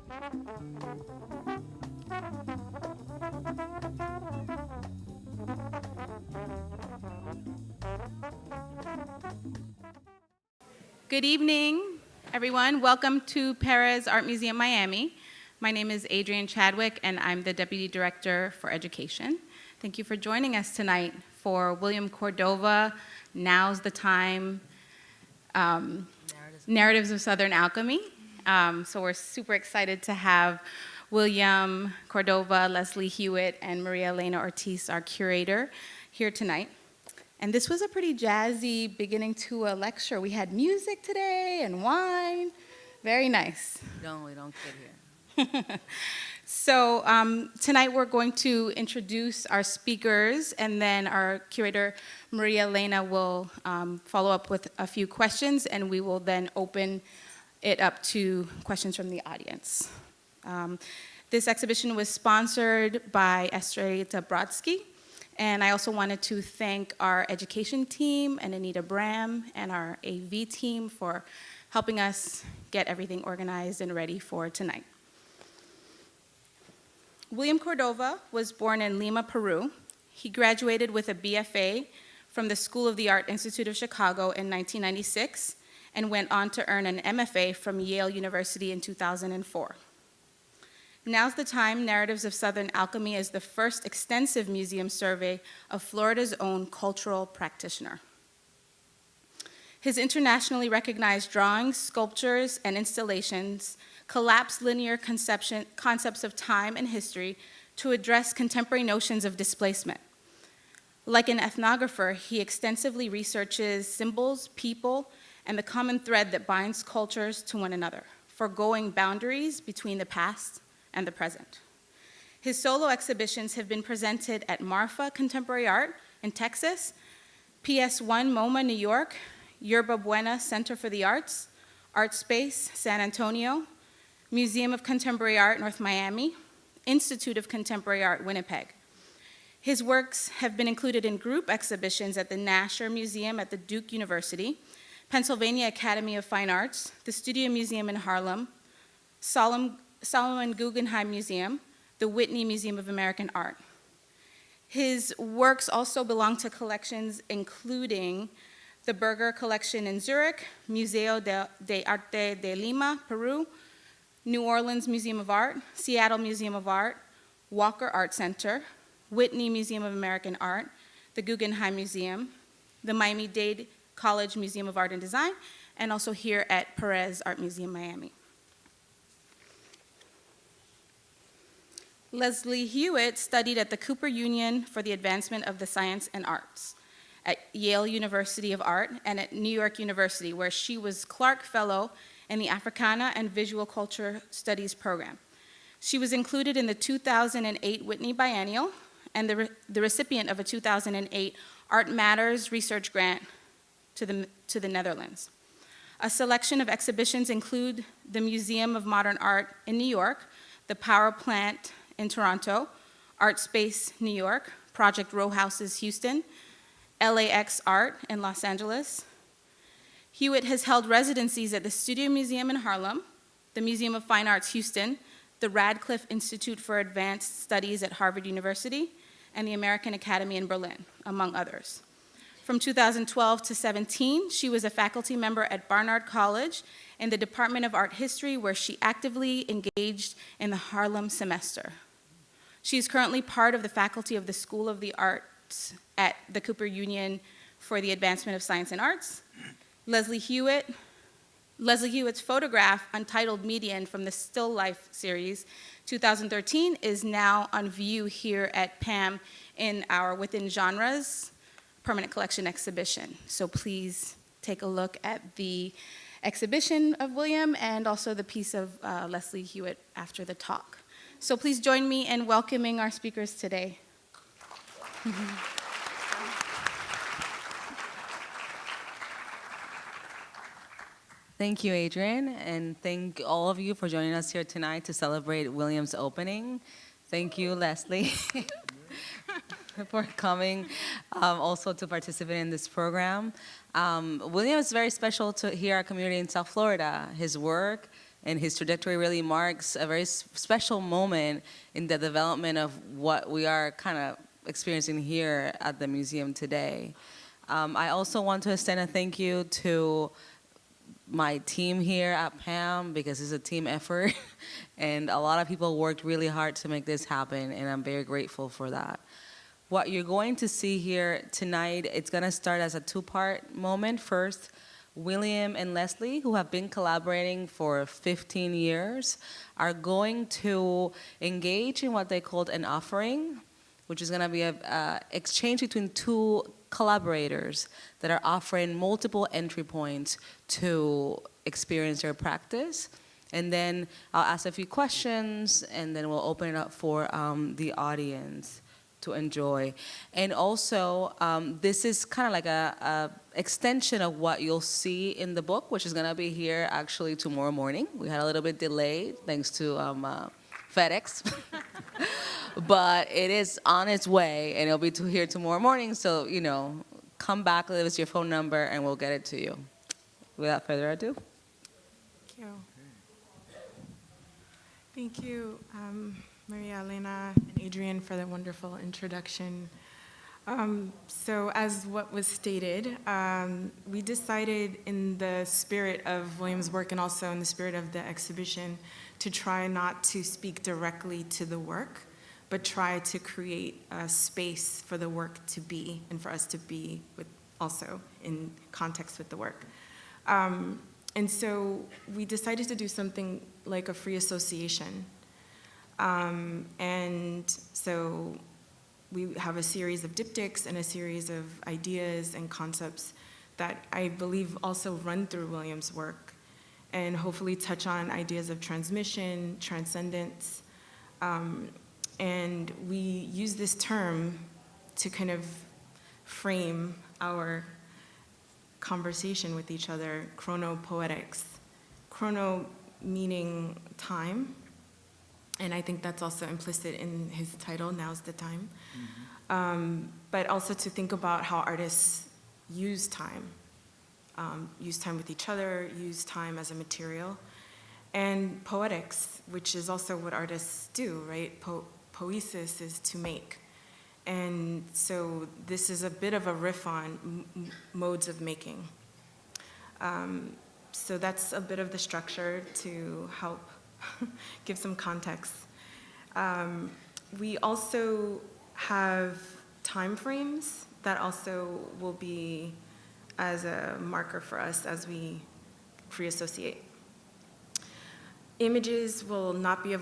Good evening, everyone. Welcome to Pérez Art Museum, Miami. My name is Adrienne Chadwick, and I'm the Deputy Director for Education. Thank you for joining us tonight for William Cordova, Now's the Time, Narratives of Southern Alchemy. So we're super excited to have William Cordova, Leslie Hewitt, and Maria Elena Ortiz, our curator, here tonight. And this was a pretty jazzy beginning to a lecture. We had music today and wine. Very nice. We don't get here. So tonight we're going to introduce our speakers, and then our curator, Maria Elena, will follow up with a few questions, and we will then open it up to questions from the audience. This exhibition was sponsored by Estrella Brodsky. And I also wanted to thank our education team and Anita Bram and our AV team for helping us get everything organized and ready for tonight. William Cordova was born in Lima, Peru. He graduated with a BFA from the School of the Art Institute of Chicago in 1996 and went on to earn an MFA from Yale University in 2004. Now's the Time, Narratives of Southern Alchemy is the first extensive museum survey of Florida's own cultural practitioner. His internationally recognized drawings, sculptures, and installations collapse linear concepts of time and history to address contemporary notions of displacement. Like an ethnographer, he extensively researches symbols, people, and the common thread that binds cultures to one another, forgoing boundaries between the past and the present. His solo exhibitions have been presented at Marfa Contemporary Art in Texas, PS1 MoMA, New York, Yerba Buena Center for the Arts, Artpace, San Antonio, Museum of Contemporary Art, North Miami, Institute of Contemporary Art, Winnipeg. His works have been included in group exhibitions at the Nasher Museum at the Duke University, Pennsylvania Academy of Fine Arts, the Studio Museum in Harlem, Solomon Guggenheim Museum, the Whitney Museum of American Art. His works also belong to collections including the Berger collection in Zurich, Museo de Arte de Lima, Peru, New Orleans Museum of Art, Seattle Museum of Art, Walker Art Center, Whitney Museum of American Art, the Guggenheim Museum, the Miami-Dade College Museum of Art and Design, and also here at Pérez Art Museum, Miami. Leslie Hewitt studied at the Cooper Union for the Advancement of the Science and Arts at Yale University of Art and at New York University, where she was Clark Fellow in the Africana and Visual Culture Studies program. She was included in the 2008 Whitney Biennial and the recipient of a 2008 Art Matters research grant to the Netherlands. A selection of exhibitions include the Museum of Modern Art in New York, the Power Plant in Toronto, Artpace, New York, Project Row Houses, Houston, LAX Art in Los Angeles. Hewitt has held residencies at the Studio Museum in Harlem, the Museum of Fine Arts, Houston, the Radcliffe Institute for Advanced Studies at Harvard University, and the American Academy in Berlin, among others. From 2012 to 17, she was a faculty member at Barnard College in the Department of Art History, where she actively engaged in the Harlem semester. She is currently part of the faculty of the School of the Arts at the Cooper Union for the Advancement of Science and Arts. Leslie Hewitt's photograph, Untitled Median, from the Still Life series, 2013, is now on view here at PAM in our Within Genres permanent collection exhibition. So please take a look at the exhibition of William and also the piece of Leslie Hewitt after the talk. So please join me in welcoming our speakers today. Thank you, Adrienne, and thank all of you for joining us here tonight to celebrate William's opening. Thank you, Leslie, for coming also to participate in this program. William is very special to here, our community in South Florida. His work and his trajectory really marks a very special moment in the development of what we are kind of experiencing here at the museum today. I also want to extend a thank you to my team here at PAM, because it's a team effort, and a lot of people worked really hard to make this happen, and I'm very grateful for that. What you're going to see here tonight, it's going to start as a two-part moment. First, William and Leslie, who have been collaborating for 15 years, are going to engage in what they called an offering, which is going to be an exchange between two collaborators that are offering multiple entry points to experience their practice. And then I'll ask a few questions, and then we'll open it up for the audience to enjoy. And also, this is kind of like a extension of what you'll see in the book, which is going to be here actually tomorrow morning. We had a little bit delayed thanks to FedEx. But it is on its way, and it'll be here tomorrow morning. So, you know, come back, leave us your phone number, and we'll get it to you. Without further ado. Thank you. Thank you, Maria Elena and Adrian, for the wonderful introduction. So as what was stated, we decided in the spirit of William's work and also in the spirit of the exhibition to try not to speak directly to the work, but try to create a space for the work to be and for us to be with also in context with the work. And so we decided to do something like a free association. And so we have a series of diptychs and a series of ideas and concepts that I believe also run through William's work, and hopefully touch on ideas of transmission, transcendence, and we use this term to kind of frame our conversation with each other, chronopoetics. Chrono meaning time, and I think that's also implicit in his title, Now's the Time. Mm-hmm. But also to think about how artists use time with each other, use time as a material, and poetics, which is also what artists do, right? Poesis is to make. And so this is a bit of a riff on modes of making. So that's a bit of the structure to help give some context. We also have time frames that also will be as a marker for us as we free associate. Images will not be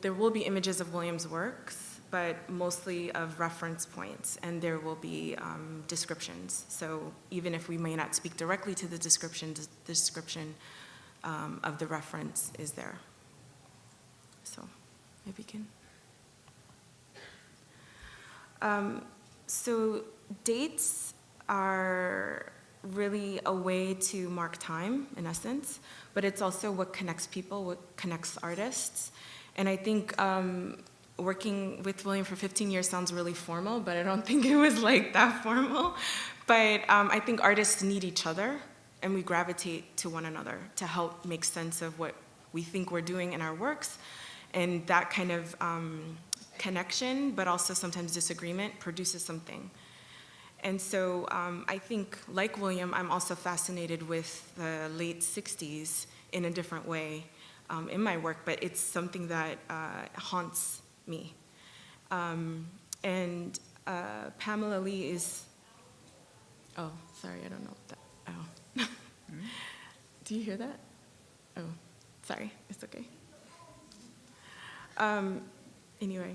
there will be images of William's works, but mostly of reference points, and there will be descriptions. So even if we may not speak directly to the description, the description of the reference is there. So maybe can. So dates are really a way to mark time, in essence, but it's also what connects people, what connects artists. And I think working with William for 15 years sounds really formal, but I don't think it was like that formal. But I think artists need each other, and we gravitate to one another to help make sense of what we think we're doing in our works. And that kind of connection, but also sometimes disagreement, produces something. And so I think, like William, I'm also fascinated with the late 60s in a different way in my work, but it's something that haunts me. And Pamela Lee is, oh, sorry, I don't know what that, oh. Do you hear that? Oh, sorry, it's okay. Anyway.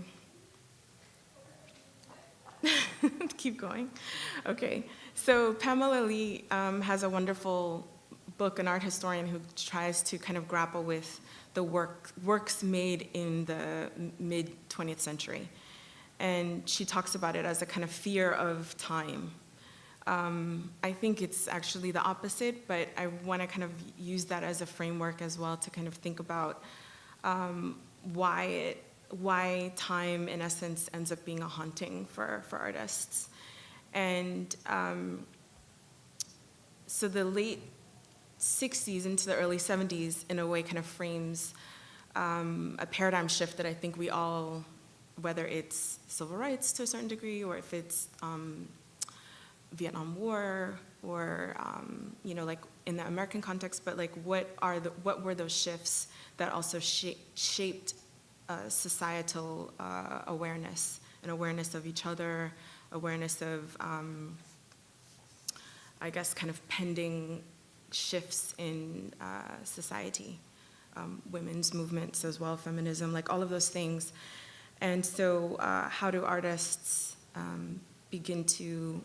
Keep going. Okay, so Pamela Lee has a wonderful book, an art historian who tries to kind of grapple with the works made in the mid-20th century. And she talks about it as a kind of fear of time. I think it's actually the opposite, but I want to kind of use that as a framework as well to kind of think about why time, in essence, ends up being a haunting for artists. And so the late 60s into the early 70s in a way kind of frames a paradigm shift that I think we all, whether it's civil rights to a certain degree, or if it's Vietnam War, or like in the American context, but like what were those shifts that also shaped societal awareness, and awareness of each other, awareness of I guess kind of pending shifts in society, women's movements as well, feminism, like all of those things. And so how do artists begin to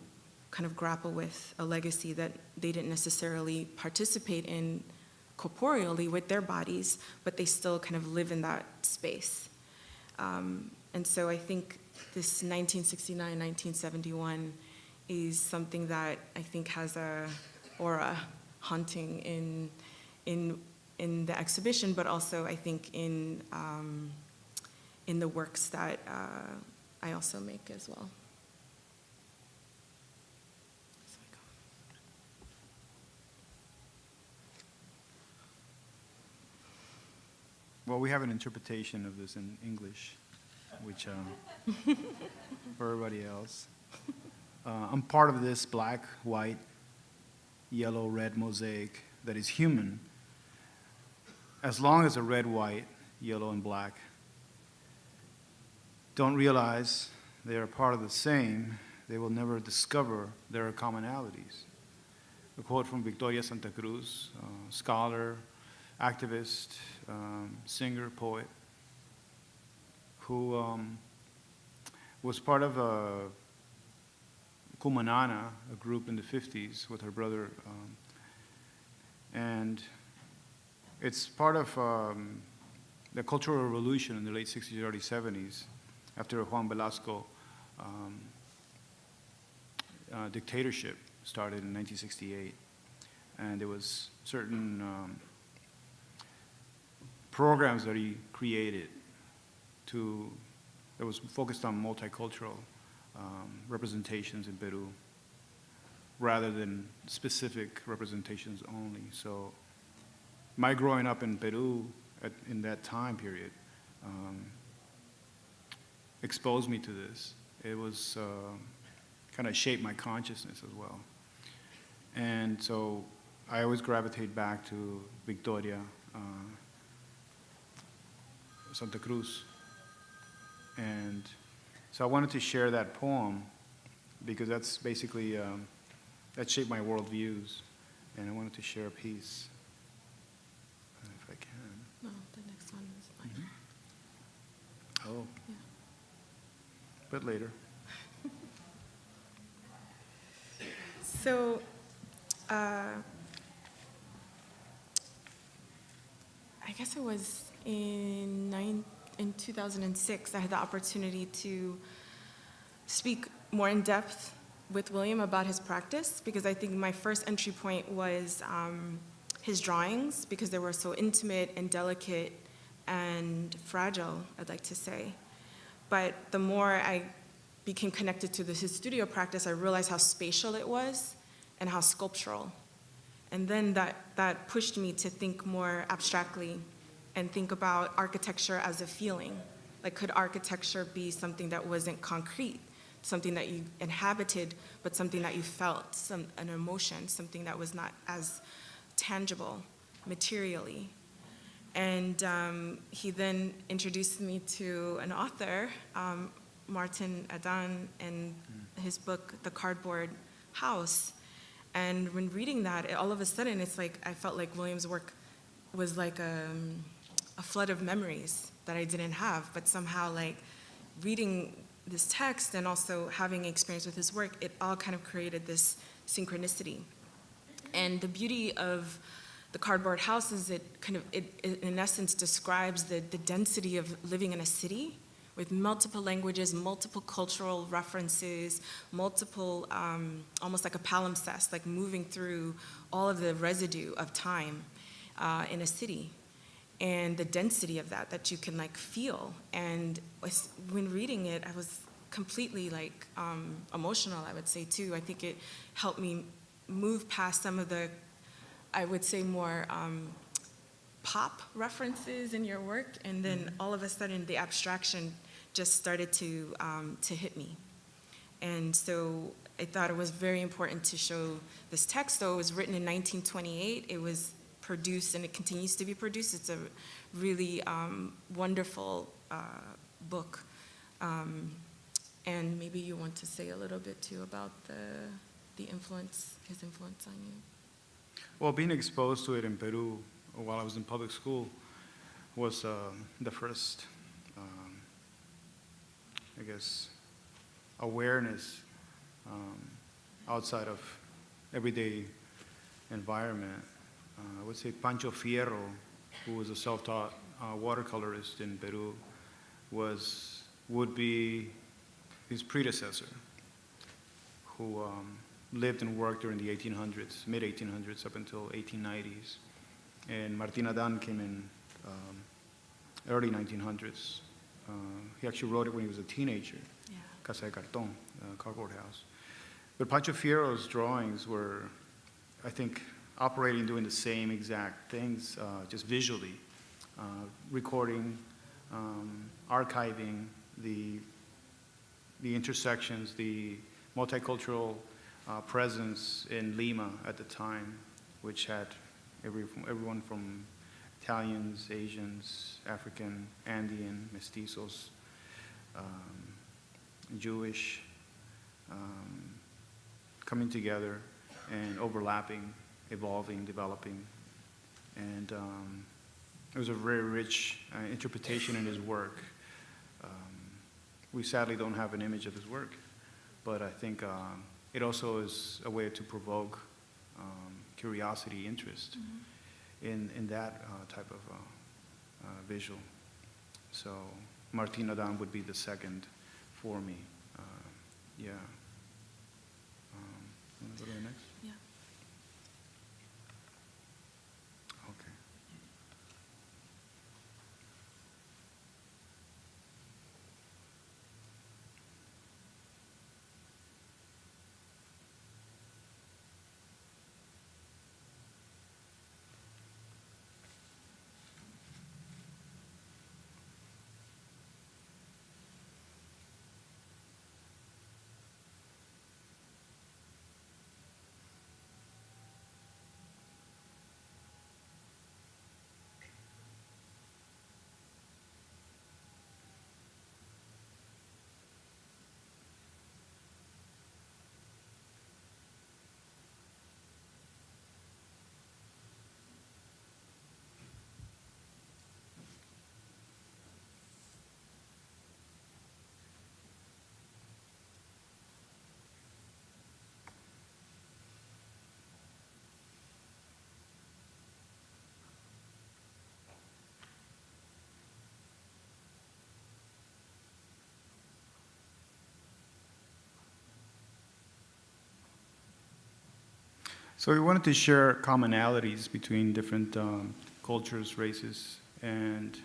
kind of grapple with a legacy that they didn't necessarily participate in corporeally with their bodies, but they still kind of live in that space? And so I think this 1969, 1971 is something that I think has a aura haunting in the exhibition, but also I think in the works that I also make as well. Well, we have an interpretation of this in English, which for everybody else. I'm part of this black, white, yellow, red mosaic that is human. As long as the red, white, yellow, and black don't realize they are part of the same, they will never discover their commonalities. A quote from Victoria Santa Cruz, scholar, activist, singer, poet, who was part of a Kumanana, a group in the 50s with her brother, and it's part of the Cultural Revolution in the late 60s, early 70s, after Juan Velasco dictatorship started in 1968, and there was certain programs that he created that was focused on multicultural representations in Peru, rather than specific representations only. So my growing up in Peru in that time period exposed me to this. It was kind of shaped my consciousness as well. And so I always gravitate back to Victoria Santa Cruz. And so I wanted to share that poem because that's basically, that shaped my worldviews. And I wanted to share a piece, if I can. No, the next one is mine. Oh. Yeah. But later. So, I guess it was in 2006, I had the opportunity to speak more in depth with William about his practice, because I think my first entry point was his drawings, because they were so intimate and delicate and fragile, I'd like to say. But the more I became connected to his studio practice, I realized how spatial it was and how sculptural. And then that pushed me to think more abstractly and think about architecture as a feeling. Like, could architecture be something that wasn't concrete, something that you inhabited, but something that you felt, an emotion, something that was not as tangible materially? And he then introduced me to an author, Martin Adan, and his book, The Cardboard House. And when reading that, all of a sudden, it's like I felt like William's work was like a flood of memories that I didn't have, but somehow, like, reading this text and also having experience with his work, it all kind of created this synchronicity. And the beauty of The Cardboard House is it in essence describes the density of living in a city with multiple languages, multiple cultural references, multiple, almost like a palimpsest, like moving through all of the residue of time in a city. And the density of that you can like feel. And when reading it, I was completely like emotional, I would say too. I think it helped me move past some of the I would say, more pop references in your work, and then all of a sudden the abstraction just started to hit me. And so I thought it was very important to show this text. Though it was written in 1928, it was produced and it continues to be produced. It's a really wonderful book. And maybe you want to say a little bit too about his influence on you. Well, being exposed to it in Peru while I was in public school was the first, I guess, awareness outside of everyday environment. I would say Pancho Fierro, who was a self-taught watercolorist in Peru, would be his predecessor, who lived and worked during the 1800s, mid-1800s up until 1890s. And Martin Adan came in early 1900s. He actually wrote it when he was a teenager, Yeah. Casa de Cartón, cardboard house. But Pancho Fierro's drawings were, I think, operating, doing the same exact things, just visually, recording, archiving the intersections, the multicultural presence in Lima at the time, which had everyone from Italians, Asians, African, Andean, mestizos, Jewish, coming together and overlapping, evolving, developing. And it was a very rich interpretation in his work. We sadly don't have an image of his work, but I think it also is a way to provoke curiosity, interest in that type of visual. So Martin Adan would be the second for me. Yeah. Want to go to the next? Yeah. Okay. So we wanted to share commonalities between different cultures, races, and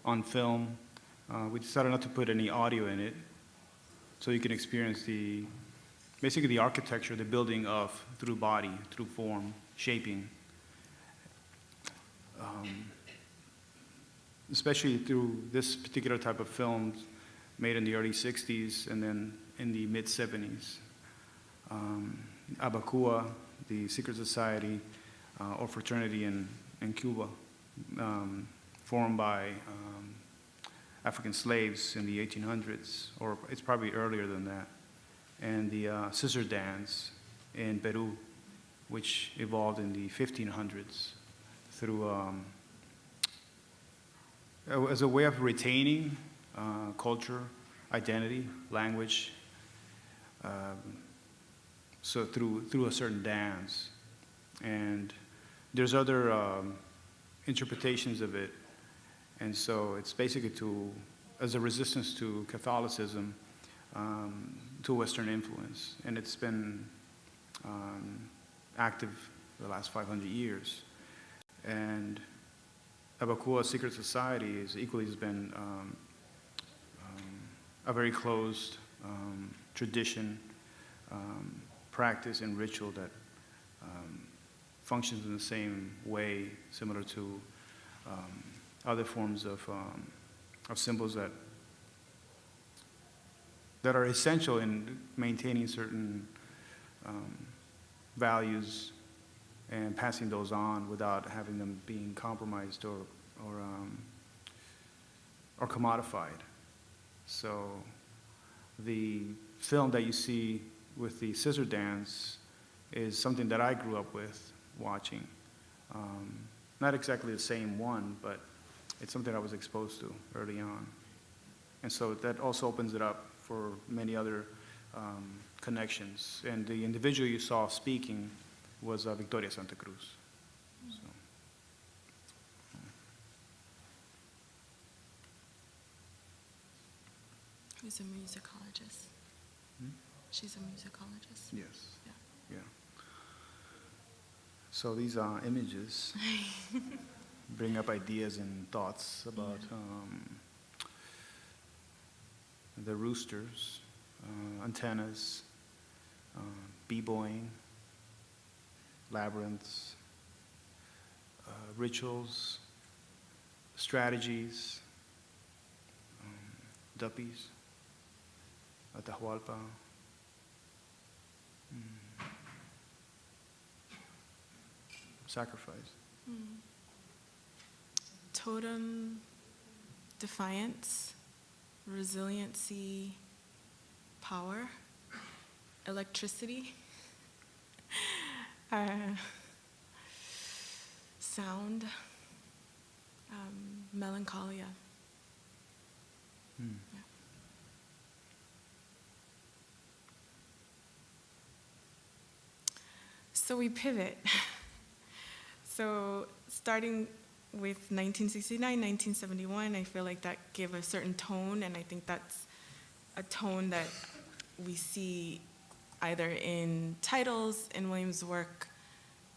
on film, we decided not to put any audio in it, so you can experience basically the architecture, the building of through body, through form, shaping, especially through this particular type of film made in the early 60s and then in the mid-70s. Abacua, the secret society or fraternity in Cuba, formed by African slaves in the 1800s, or it's probably earlier than that, and the scissor dance in Peru, which evolved in the 1500s through as a way of retaining culture, identity, language, so through a certain dance. And there's other interpretations of it, and so it's basically as a resistance to Catholicism, to Western influence, and it's been active for the last 500 years. And Abacua's secret society has been a very closed tradition, practice and ritual that functions in the same way, similar to other forms of symbols that are essential in maintaining certain values and passing those on without having them being compromised or commodified. So the film that you see with the scissor dance is something that I grew up with watching. Not exactly the same one, but it's something I was exposed to early on. And so that also opens it up for many other connections. And the individual you saw speaking was Victoria Santa Cruz. So. Who's a musicologist? Hmm? She's a musicologist. Yes. Yeah. Yeah. So these images bring up ideas and thoughts about the roosters, antennas, b-boying, labyrinths, rituals, strategies, duppies, Atahualpa. Sacrifice. Totem, defiance, resiliency, power, electricity, sound, melancholia. Yeah. So we pivot. So starting with 1969, 1971, I feel like that gave a certain tone, and I think that's a tone that we see either in titles in Williams' work,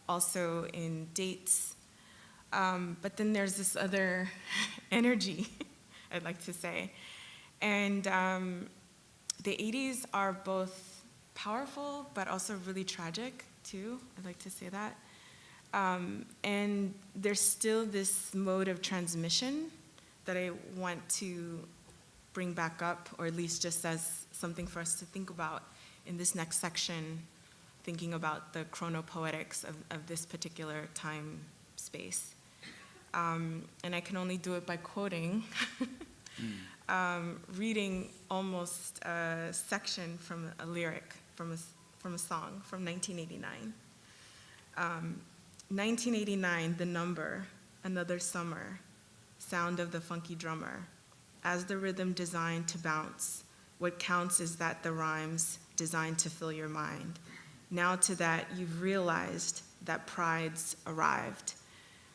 also in dates. But then there's this other energy, I'd like to say. And the 80s are both powerful, but also really tragic, too. I'd like to say that. And there's still this mode of transmission that I want to bring back up, or at least just as something for us to think about in this next section, thinking about the chronopoetics of this particular time space. And I can only do it by quoting, reading almost a section from a lyric, from a song from 1989. 1989, the number, another summer, sound of the funky drummer. As the rhythm designed to bounce, what counts is that the rhymes designed to fill your mind. Now to that, you've realized that pride's arrived.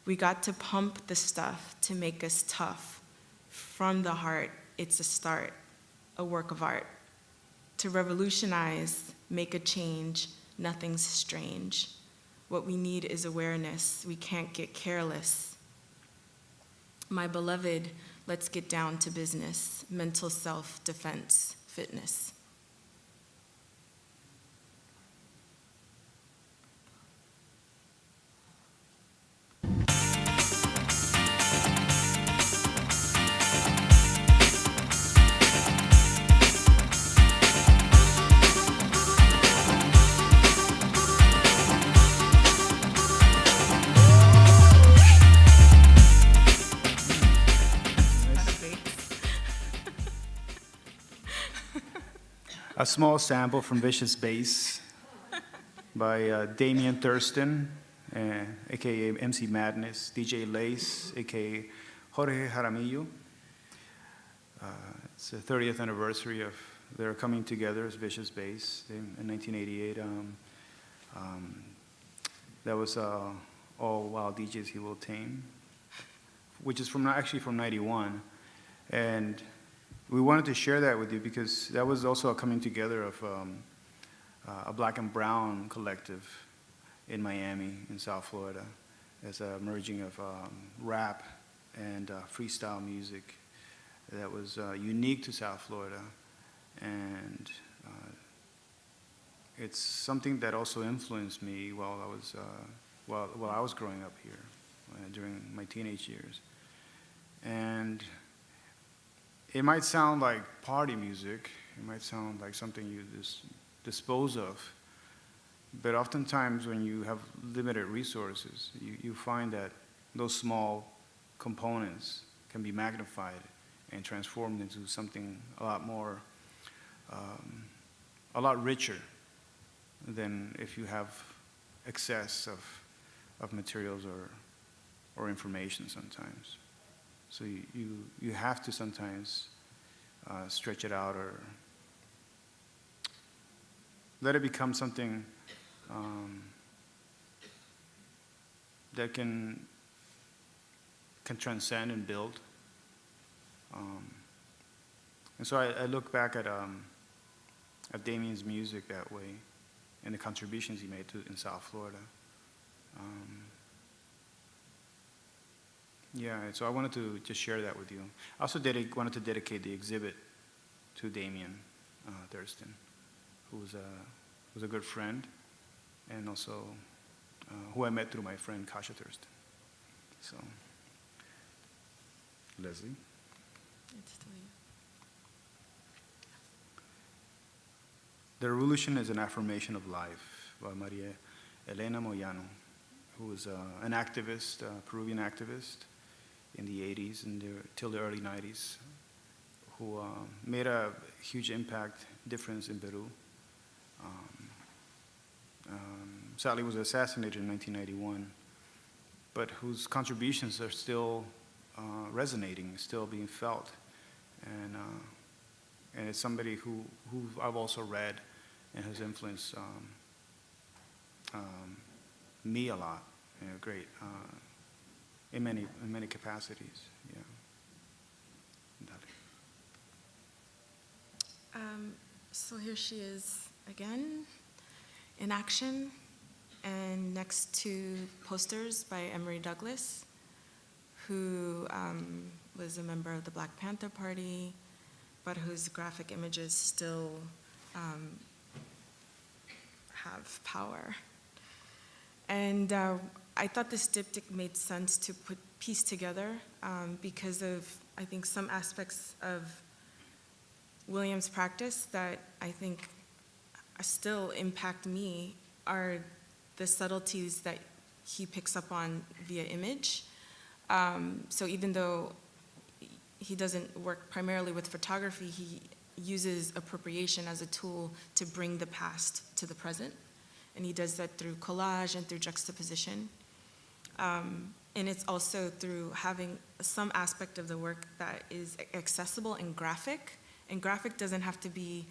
We got to pump the stuff to make us tough. From the heart, it's a start, a work of art. To revolutionize, make a change, nothing's strange. What we need is awareness. We can't get careless. My beloved, let's get down to business. Mental self-defense, fitness. A small sample from Vicious Bass by Damian Thurston, aka MC Madness, DJ Lace, aka Jorge Jaramillo. It's the 30th anniversary of their coming together as Vicious Bass in 1988. That was All Wild DJs He Will Tame, which is actually from 91. And we wanted to share that with you because that was also a coming together of a black and brown collective in Miami, in South Florida, as a merging of rap and freestyle music that was unique to South Florida. And it's something that also influenced me while I was growing up here during my teenage years. And it might sound like party music, it might sound like something you dispose of, but oftentimes when you have limited resources, you find that those small components can be magnified and transformed into something a lot more, a lot richer than if you have excess of materials or information sometimes. So you have to sometimes stretch it out or let it become something that can transcend and build. And so I look back at Damien's music that way and the contributions he made in South Florida. Yeah, and so I wanted to just share that with you. I also wanted to dedicate the exhibit to Damien Thurston, who was a good friend, and also who I met through my friend Kasha Thurston. So, Leslie. It's still you. The Revolution is an Affirmation of Life by Maria Elena Moyano, who was an activist, Peruvian activist in the 80s and till the early 90s, who made a huge impact, difference in Peru. Sadly was assassinated in 1991, but whose contributions are still resonating, still being felt. And it's somebody who I've also read and has influenced me a lot, great, in many capacities, yeah. So here she is again, in action, and next to posters by Emory Douglas, who was a member of the Black Panther Party, but whose graphic images still have power. And I thought this diptych made sense to piece together because of, I think, some aspects of William's practice that I think still impact me are the subtleties that he picks up on via image. So even though he doesn't work primarily with photography, he uses appropriation as a tool to bring the past to the present. And he does that through collage and through juxtaposition. And it's also through having some aspect of the work that is accessible and graphic. And graphic doesn't have to be,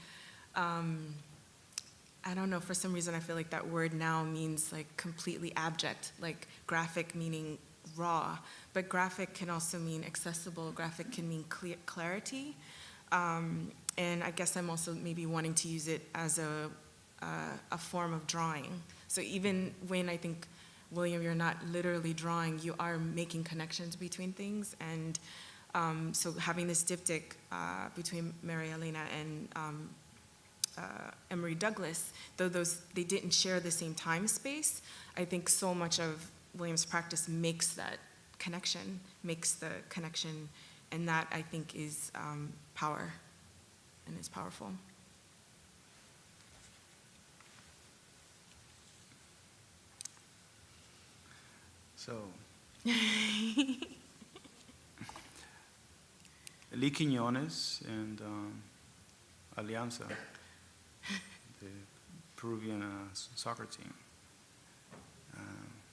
I don't know, for some reason I feel like that word now means like completely abject, like graphic meaning raw, but graphic can also mean accessible, graphic can mean clarity. And I guess I'm also maybe wanting to use it as a form of drawing. So even when I think, William, you're not literally drawing, you are making connections between things. And so having this diptych between Mary Elena and Emory Douglas, though they didn't share the same time space, I think so much of William's practice makes that connection, and that I think is power, and is powerful. So, Lee Quiñones and Alianza, the Peruvian soccer team.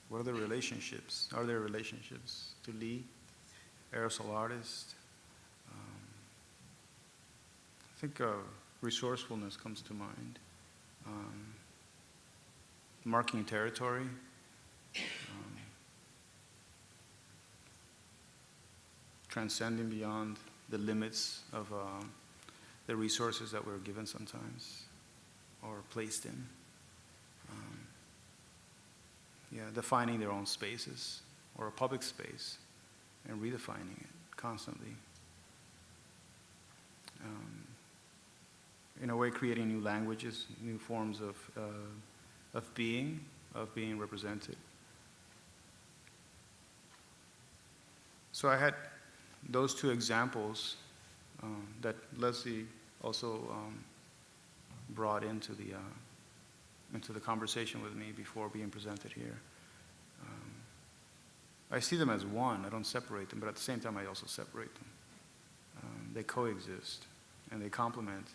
What are the relationships? Are there relationships to Lee, aerosol artist? I think resourcefulness comes to mind. Marking territory. Transcending beyond the limits of the resources that we're given sometimes or placed in. Defining their own spaces or a public space and redefining it constantly. in a way, creating new languages, new forms of being represented. So I had those two examples that Leslie also brought into the conversation with me before being presented here. I see them as one. I don't separate them, but at the same time, I also separate them. They coexist and they complement.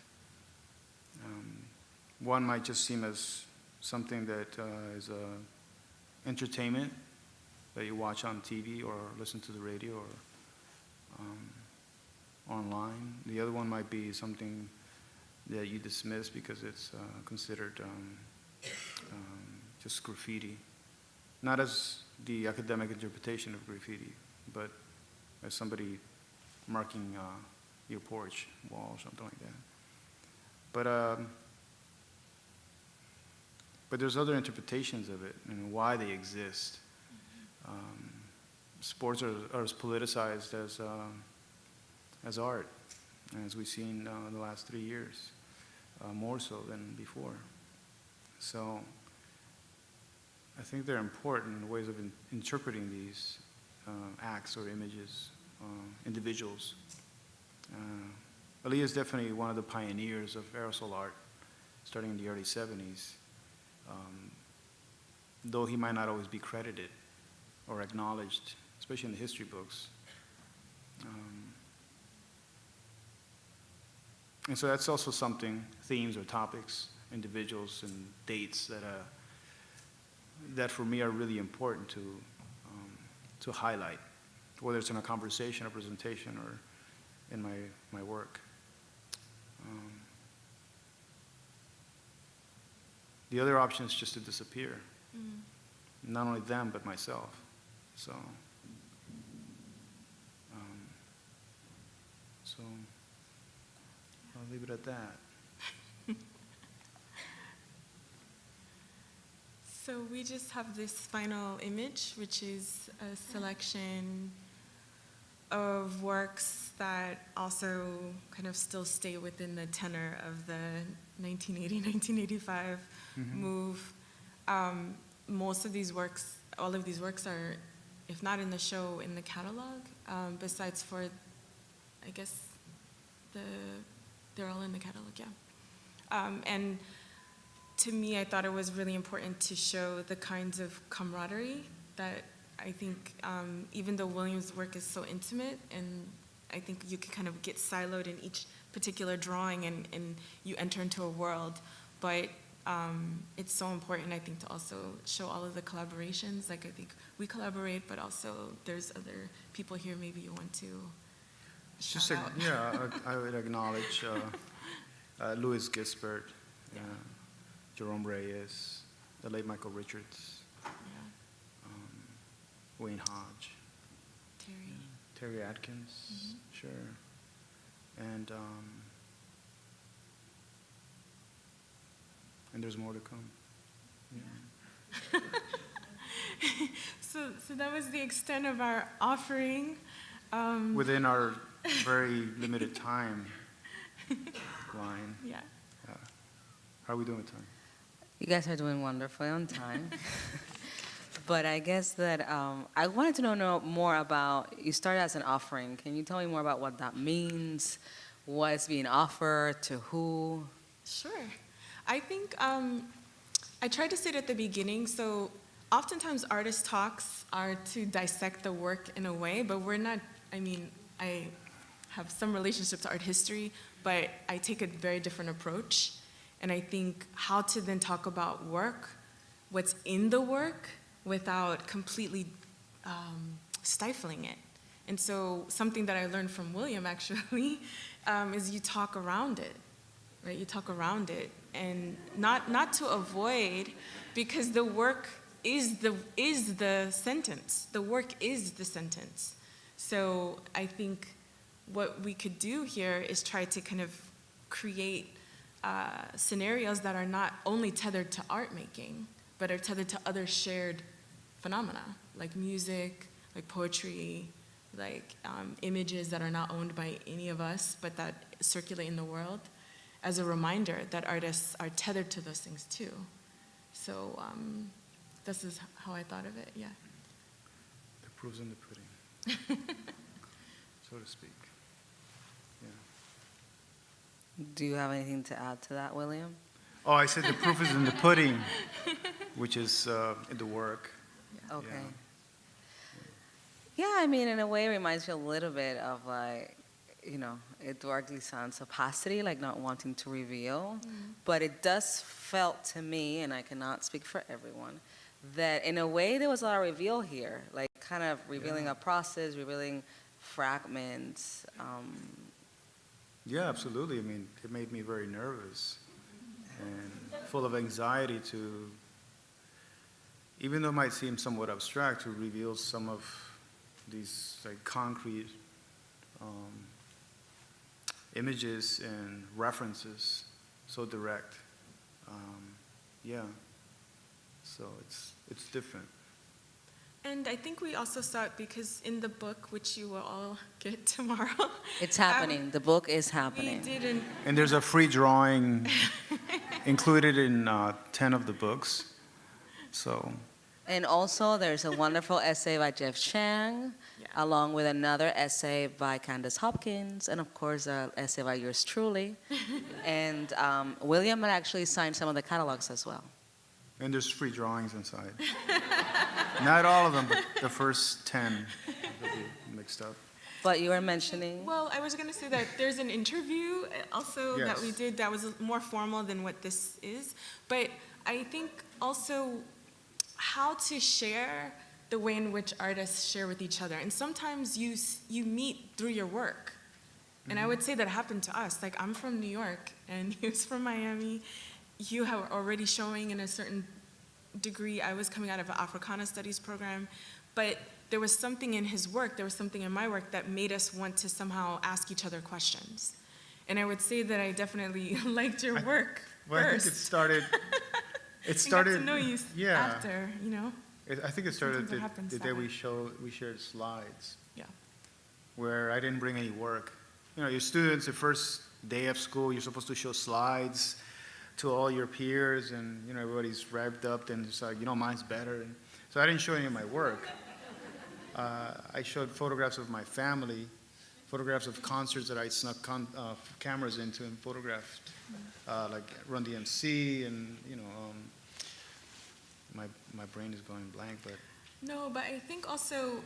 One might just seem as something that is entertainment that you watch on TV or listen to the radio or online. The other one might be something that you dismiss because it's considered just graffiti. Not as the academic interpretation of graffiti, but as somebody marking your porch wall or something like that. But there's other interpretations of it and why they exist. Sports are as politicized as art, as we've seen in the last 3 years, more so than before. So I think they're important ways of interpreting these acts or images, individuals. Ali is definitely one of the pioneers of aerosol art, starting in the early 70s, though he might not always be credited or acknowledged, especially in the history books. And so that's also something, themes or topics, individuals and dates that for me are really important to highlight, whether it's in a conversation, a presentation, or in my work. The other option is just to disappear. Not only them, but myself. So I'll leave it at that. So we just have this final image, which is a selection of works that also kind of still stay within the tenor of the 1980-1985 move. Most of these works, all of these works are, if not in the show, in the catalog, besides for, I guess, they're all in the catalog, yeah. And to me, I thought it was really important to show the kinds of camaraderie that I think, even though William's work is so intimate, and I think you can kind of get siloed in each particular drawing and you enter into a world, but it's so important, I think, to also show all of the collaborations. Like, I think we collaborate, but also there's other people here maybe you want to shout out. Yeah, I would acknowledge Louis Gisbert, Jerome Reyes, the late Michael Richards, Wayne Hodge, Terry Atkins, sure, and there's more to come. Yeah. So that was the extent of our offering. Within our very limited time line. Yeah. How are we doing with time? You guys are doing wonderfully on time. But I guess that I wanted to know more about, you started as an offering. Can you tell me more about what that means? What's being offered to who? Sure. I think I tried to say it at the beginning. So oftentimes artist talks are to dissect the work in a way, but we're not, I mean, I have some relationship to art history, but I take a very different approach. And I think how to then talk about work, what's in the work, without completely stifling it. And so something that I learned from William, actually, is you talk around it, right? You talk around it, and not to avoid, because the work is the sentence. The work is the sentence. So I think what we could do here is try to kind of create scenarios that are not only tethered to art making, but are tethered to other shared phenomena, like music, like poetry, like images that are not owned by any of us, but that circulate in the world. as a reminder that artists are tethered to those things too. So this is how I thought of it, yeah. The proof's in the pudding, so to speak. Yeah. Do you have anything to add to that, William? Oh, I said the proof is in the pudding, which is in the work. Okay. Yeah. Yeah, I mean, in a way, it reminds me a little bit of like, you know, Eduard Glissant's opacity, like not wanting to reveal. But it does felt to me, and I cannot speak for everyone, that in a way there was a lot of reveal here, like kind of revealing a process, revealing fragments. Yeah, absolutely. I mean, it made me very nervous and full of anxiety to, even though it might seem somewhat abstract, to reveal some of these like concrete images and references, so direct. Yeah, so it's different. And I think we also saw it because in the book, which you will all get tomorrow. It's happening. The book is We happening. didn't. And there's a free drawing included in 10 of the books. So, And also, there's a wonderful essay by Jeff Chang, Yeah. along with another essay by Candace Hopkins, and of course, an essay by yours truly. And William had actually signed some of the catalogs as well. and there's free drawings inside. Not all of them, but the first 10 will be mixed up. But you were mentioning, Well, I was going to say that there's an interview also that we Yes. did that was more formal than what this is. But I think also how to share the way in which artists share with each other. And sometimes you meet through your work. And I would say that happened to us. Like, I'm from New York, and he was from Miami. You have already showing in a certain degree. I was coming out of an Africana Studies program. But there was something in his work, there was something in my work that made us want to somehow ask each other questions. And I would say that I definitely liked your work Well, I first. think it started. It And started. got to know you yeah. after, you know? I think it started Sometimes it happens the that day way. we shared slides. Yeah. Where I didn't bring any work. You know, your students, the first day of school, you're supposed to show slides to all your peers, and you know everybody's revved up, and it's like, you know, mine's better. And so I didn't show any of my work. I showed photographs of my family, photographs of concerts that I snuck cameras into and photographed, like Run DMC, and you know, my brain is going blank, but. No, but I think also,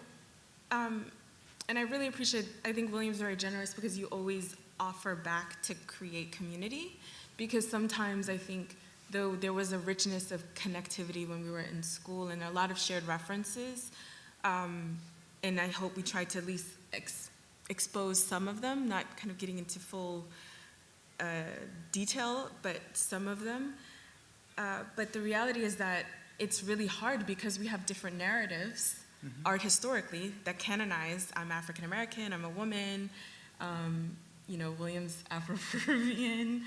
and I really appreciate, I think William's very generous because you always offer back to create community. Because sometimes I think, though there was a richness of connectivity when we were in school and a lot of shared references, and I hope we tried to at least expose some of them, not kind of getting into full detail, but some of them. But the reality is that it's really hard because we have different narratives, art historically, that canonize, I'm African American, I'm a woman, you know, William's Afro-Peruvian,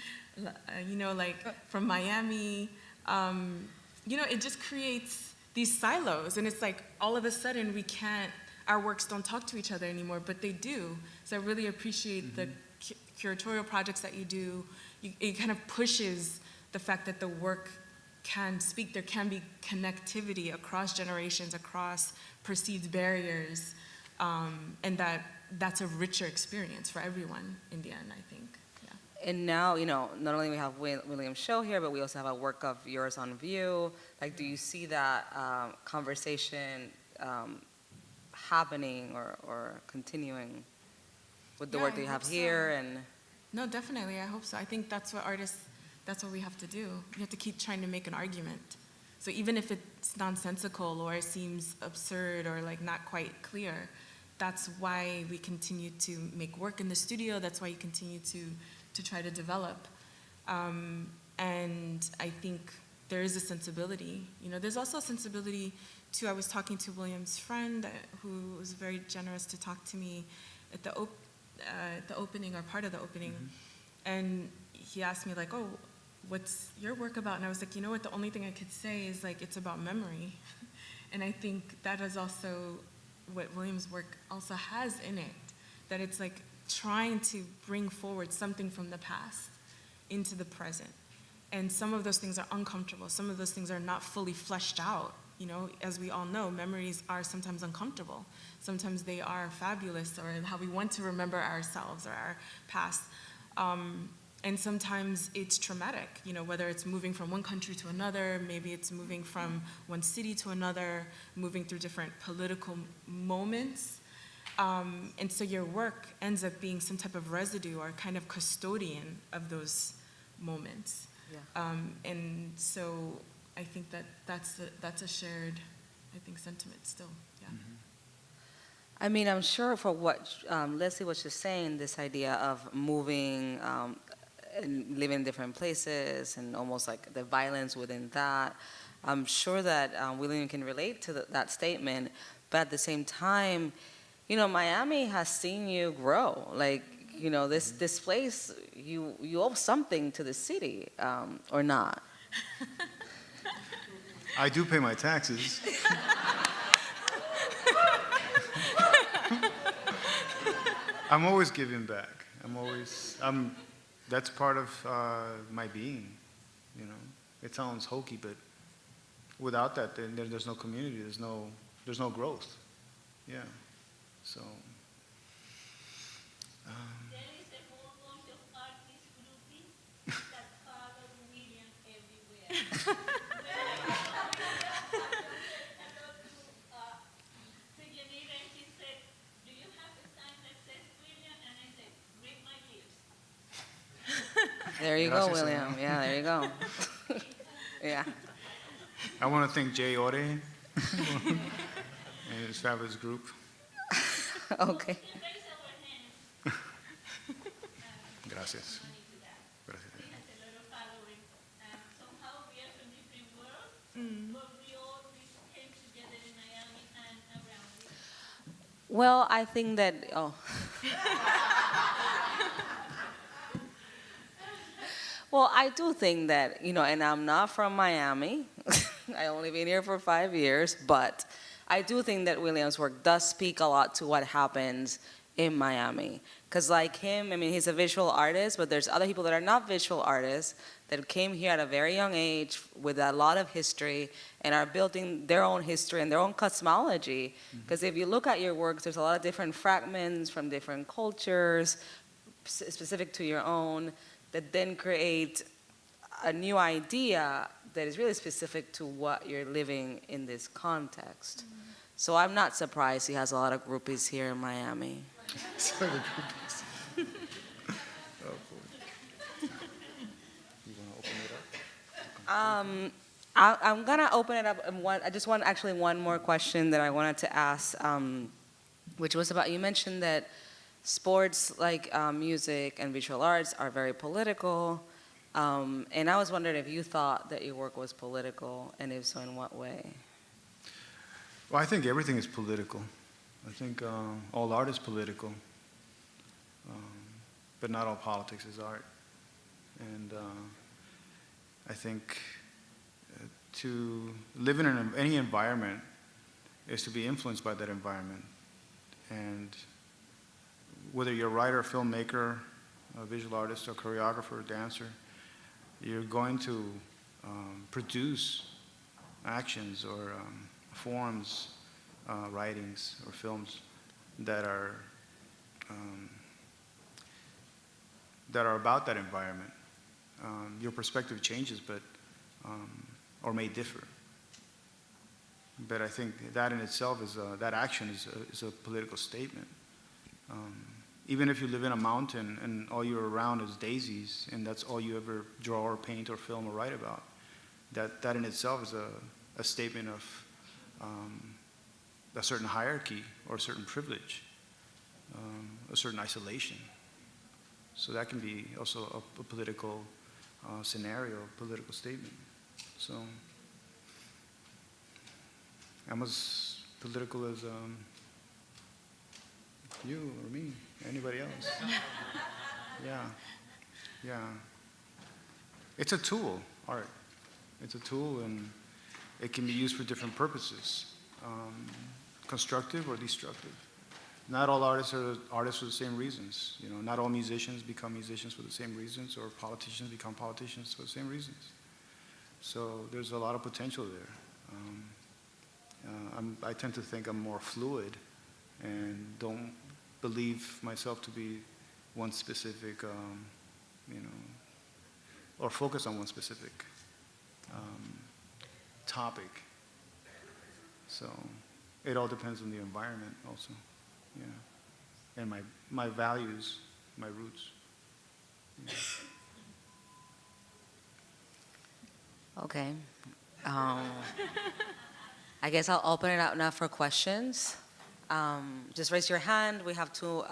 you know, like from Miami. You know, it just creates these silos, and it's like all of a sudden we can't, our works don't talk to each other anymore, but they do. So I really appreciate the curatorial projects that you do. It kind of pushes the fact that the work can speak, there can be connectivity across generations, across perceived barriers, and that's a richer experience for everyone in the end, I think. Yeah. and now, you know, not only we have William's show here, but we also have a work of yours on view. Like, do you see that conversation happening or continuing with the Yeah, work I that you have hope here? so. And No, definitely, I hope so. I think that's what artists, that's what we have to do. You have to keep trying to make an argument. So even if it's nonsensical or it seems absurd or like not quite clear, that's why we continue to make work in the studio. That's why you continue to try to develop. And I think there is a sensibility. You know, there's also a sensibility too. I was talking to William's friend who was very generous to talk to me at the opening or part of the opening. And he asked me like, oh, what's your work about? And I was like, you know what, the only thing I could say is like, it's about memory. And I think that is also what William's work also has in it, that it's like trying to bring forward something from the past into the present. And some of those things are uncomfortable. Some of those things are not fully fleshed out. You know, as we all know, memories are sometimes uncomfortable. Sometimes they are fabulous, or how we want to remember ourselves or our past. And sometimes it's traumatic, you know, whether it's moving from one country to another, maybe it's moving from one city to another, moving through different political moments. And so your work ends up being some type of residue or kind of custodian of those moments. Yeah. And so I think that's a shared, I think, sentiment still, yeah. I mean, I'm sure for what Leslie was just saying, this idea of moving and living in different places and almost like the violence within that, I'm sure that William can relate to that statement. But at the same time, you know, Miami has seen you grow. Like, you know, this place, you owe something to the city, or not? I do pay my taxes. I'm always giving back. That's part of my being, you know. It sounds hokey, but without that, then there's no community, there's no growth. Yeah, so. There is a whole bunch of artist groupies that follow William everywhere. And he said, "Do you have a sign that says William?" And I said, "Read my lips." There you go, Gracias, William. señor. Yeah, there you go. Yeah. I want to thank Jay Ore and his fabulous group. Okay. We raise our hands. Gracias. Money to that. Gracias. He has a lot of following. Somehow we are from different worlds, but we all came together in Miami and around it. Well, I think that, Well, I do think that, you know, and I'm not from Miami. I only been here for 5 years, but I do think that William's work does speak a lot to what happens in Miami. Because like him, I mean, he's a visual artist, but there's other people that are not visual artists that came here at a very young age with a lot of history and are building their own history and their own cosmology. Because if you look at your works, there's a lot of different fragments from different cultures, specific to your own, that then create a new idea that is really specific to what you're living in this context. So I'm not surprised he has a lot of groupies here in Miami. So the groupies. Oh, boy. You want to open it up? I'm gonna open it up. I just want actually one more question that I wanted to ask, which was about, you mentioned that sports like music and visual arts are very political, and I was wondering if you thought that your work was political, and if so, in what way? Well, I think everything is political. I think all art is political, but not all politics is art. And I think to live in any environment is to be influenced by that environment. And whether you're a writer, filmmaker, a visual artist, or choreographer, or dancer, you're going to produce actions or forms, writings, or films that are about that environment. Your perspective changes, but or may differ. But I think that in itself is that action is a political statement. Even if you live in a mountain and all you're around is daisies, and that's all you ever draw or paint or film or write about, that in itself is a statement of a certain hierarchy or a certain privilege, a certain isolation. So that can be also a political scenario, a political statement. So I'm as political as you or me, anybody else. Yeah. It's a tool, art. It's a tool, and it can be used for different purposes, constructive or destructive. not all artists are artists for the same reasons. You know, not all musicians become musicians for the same reasons, or politicians become politicians for the same reasons. So there's a lot of potential there. I tend to think I'm more fluid, and don't believe myself to be one specific, you know, or focus on one specific topic. So it all depends on the environment also, yeah, and my values, my roots. Yeah. Okay. I guess I'll open it up now for questions. Just raise your hand. We have two,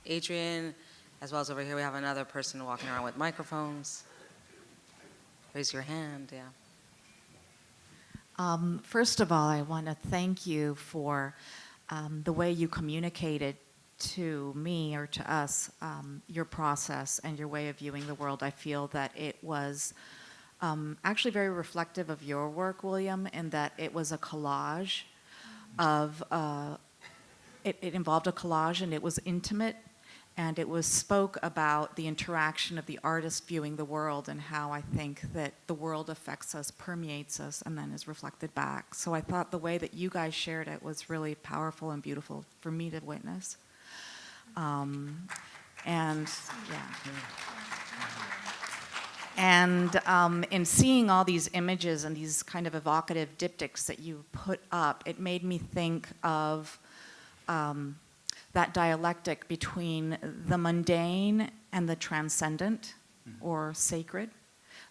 Adrian, as well as over here we have another person walking around with microphones. Raise your hand, yeah. First of all, I want to thank you for the way you communicated to me or to us your process and your way of viewing the world. I feel that it was actually very reflective of your work, William, in that it was a collage of, it involved a collage, and it was intimate, and it spoke about the interaction of the artist viewing the world, and how I think that the world affects us, permeates us, and then is reflected back. So I thought the way that you guys shared it was really powerful and beautiful for me to witness. And yeah. And in seeing all these images and these kind of evocative diptychs that you put up, it made me think of that dialectic between the mundane and the transcendent or sacred.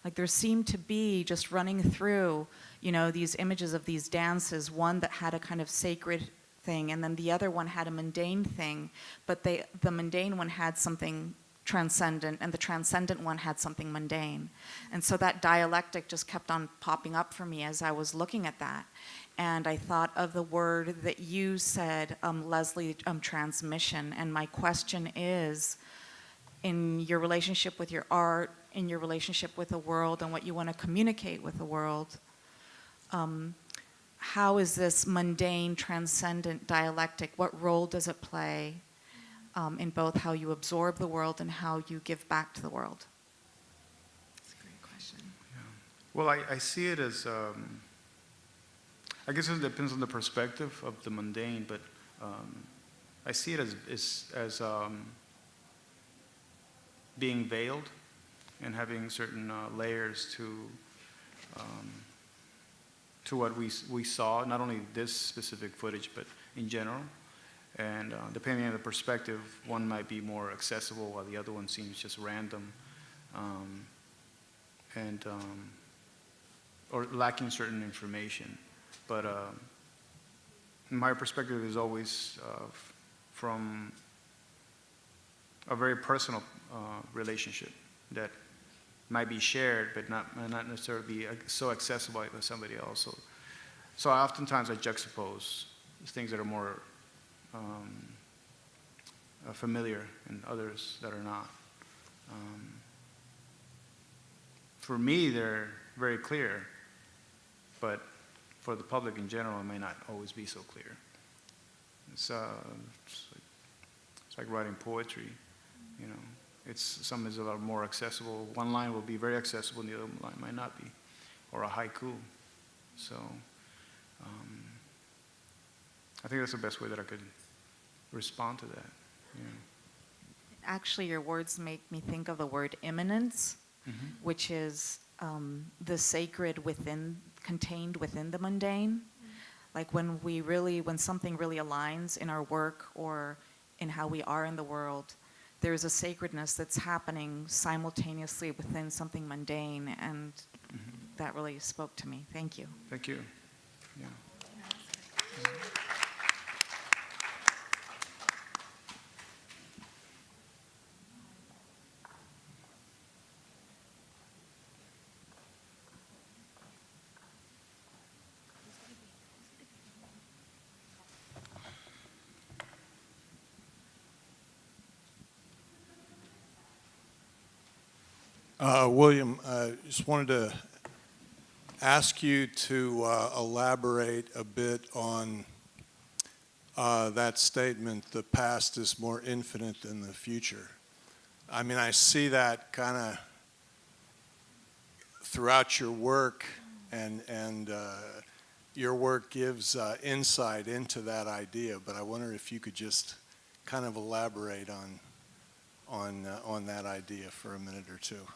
Like there seemed to be, just running through, you know, these images of these dances, one that had a kind of sacred thing, and then the other one had a mundane thing, but the mundane one had something transcendent, and the transcendent one had something mundane. And so that dialectic just kept on popping up for me as I was looking at that. And I thought of the word that you said, Leslie, transmission. And my question is, in your relationship with your art, in your relationship with the world, and what you want to communicate with the world, how is this mundane, transcendent dialectic, what role does it play in both how you absorb the world and how you give back to the world? That's a great question. Yeah. Well, I see it as, I guess it depends on the perspective of the mundane, but I see it as being veiled and having certain layers to what we saw, not only this specific footage, but in general. And depending on the perspective, one might be more accessible while the other one seems just random, or lacking certain information. But my perspective is always from a very personal relationship that might be shared, but not necessarily be so accessible by somebody else. So oftentimes I juxtapose things that are more familiar and others that are not. For me, they're very clear, but for the public in general, it may not always be so clear. It's like writing poetry, you know. Some is a lot more accessible. One line will be very accessible, and the other line might not be, or a haiku. So I think that's the best way that I could respond to that. Yeah. Actually, your words make me think of the word immanence, which is the sacred contained within the mundane. Like when something really aligns in our work or in how we are in the world, there's a sacredness that's happening simultaneously within something mundane, and that really spoke to me. Thank you. Thank you. Yeah. William, I just wanted to ask you to elaborate a bit on that statement, the past is more infinite than the future. I mean, I see that kind of throughout your work, and your work gives insight into that idea, but I wonder if you could just kind of elaborate on that idea for a minute or two.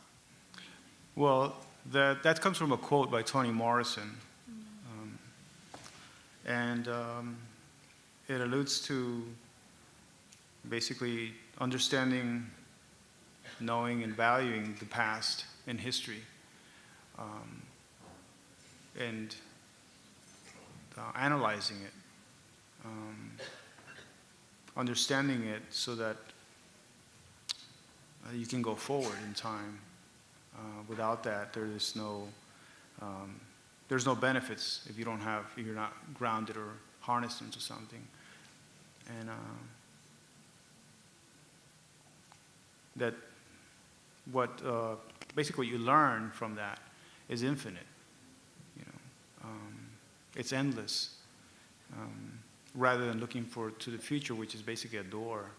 Well, that comes from a quote by Toni Morrison. It alludes to basically understanding, knowing, and valuing the past and history, and analyzing it, understanding it so that you can go forward in time. Without that, there's no benefits if you're not grounded or harnessed into something. And that what basically you learn from that is infinite. It's endless. Rather than looking to the future, which is basically a door,